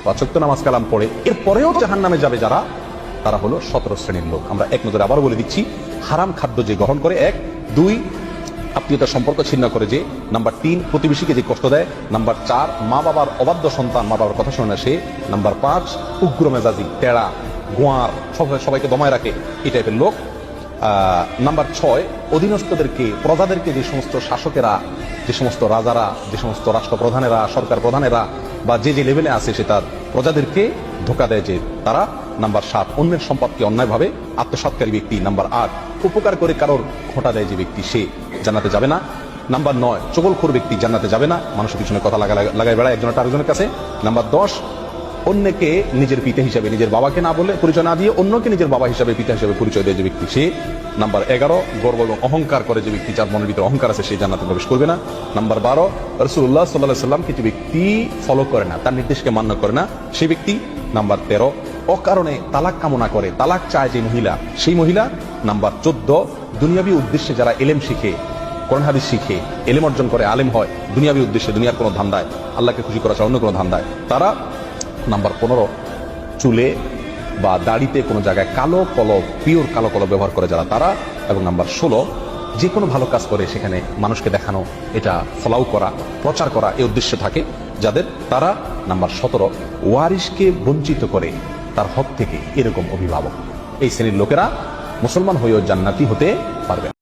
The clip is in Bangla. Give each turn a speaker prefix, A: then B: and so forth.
A: 5 ওয়াক্ত নামাজ কালাম পড়ে, এরপরেও জাহান্নামে যাবে যারা, তারা হলো 17 শ্রেণীর লোক। আমরা এক নজরে আবার বলে দিচ্ছি, হারাম খাদ্য যে গ্রহণ করে, 1, 2 আত্মীয়তার সম্পর্ক ছিন্ন করে যে, নাম্বার 3 প্রতিবেশীকে যে কষ্ট দেয়, নাম্বার 4 মা বাবার অবাধ্য সন্তান, মা বাবার কথা শোনে না সে, নাম্বার 5 উগ্র মেজাজি, টেরা, গোয়ার, সবাইকে দমায় রাখে, এই টাইপের লোক। নাম্বার 6 অধীনস্থদেরকে, প্রজাদেরকে, যে সমস্ত শাসকেরা, যে সমস্ত রাজারা, যে সমস্ত রাষ্ট্রপ্রধানেরা, সরকার প্রধানেরা বা যে লেভেলে আছে সে তার প্রজাদেরকে ধোঁকা দেয় যে তারা। নাম্বার 7 অন্যের সম্পদকে অন্যায়ভাবে আত্মসাৎকারী ব্যক্তি। নাম্বার 8 উপকার করে কারোর খোঁটা দেয় যে ব্যক্তি, সে জান্নাতে যাবে না। নাম্বার 9 চগলখোর ব্যক্তি জান্নাতে যাবে না, মানুষের পিছনে কথা লাগায় বেড়ায় একজনের আরেকজনের কাছে। নাম্বার 10 অন্যকে নিজের পিতা হিসাবে, নিজের বাবাকে না বলে, পরিচয় না দিয়ে অন্যকে নিজের বাবা হিসাবে, পিতা হিসাবে পরিচয় দেয় যে ব্যক্তি, সে। নাম্বার 11 গর্ব এবং অহংকার করে যে ব্যক্তি, যার মনের ভিতরে অহংকার আছে, সে জান্নাতে প্রবেশ করবে না। নাম্বার 12 রাসূলুল্লাহ সাল্লাল্লাহু আলাইহি ওয়াসাল্লামকে যে ব্যক্তি ফলো করে না, তার নির্দেশকে মান্য করে না, সেই ব্যক্তি। নাম্বার 13 অকারণে তালাক কামনা করে, তালাক চায় যে মহিলা, সেই মহিলা। নাম্বার 14 দুনিয়াবী উদ্দেশ্যে যারা এলেম শিখে, কোরআন হাদিস শিখে, এলেম অর্জন করে, আলেম হয়, দুনিয়াবী উদ্দেশ্যে, দুনিয়ার কোনো ধান্দায়, আল্লাহকে খুশি করা ছাড়া অন্য কোনো ধান্দায়, তারা। নাম্বার 15 চুলে বা দাড়িতে কোনো জায়গায় কালো কলব, পিওর কালো কলব ব্যবহার করে যারা, তারা। এবং নাম্বার 16 যে কোনো ভালো কাজ করে সেখানে মানুষকে দেখানো, এটা ফলাও করা, প্রচার করা, এই উদ্দেশ্য থাকে যাদের, তারা। নাম্বার 17 ওয়ারিশকে বঞ্চিত করে তার হক থেকে, এরকম অভিভাবক। এই শ্রেণীর লোকেরা মুসলমান হয়েও জান্নাতি হতে পারবে।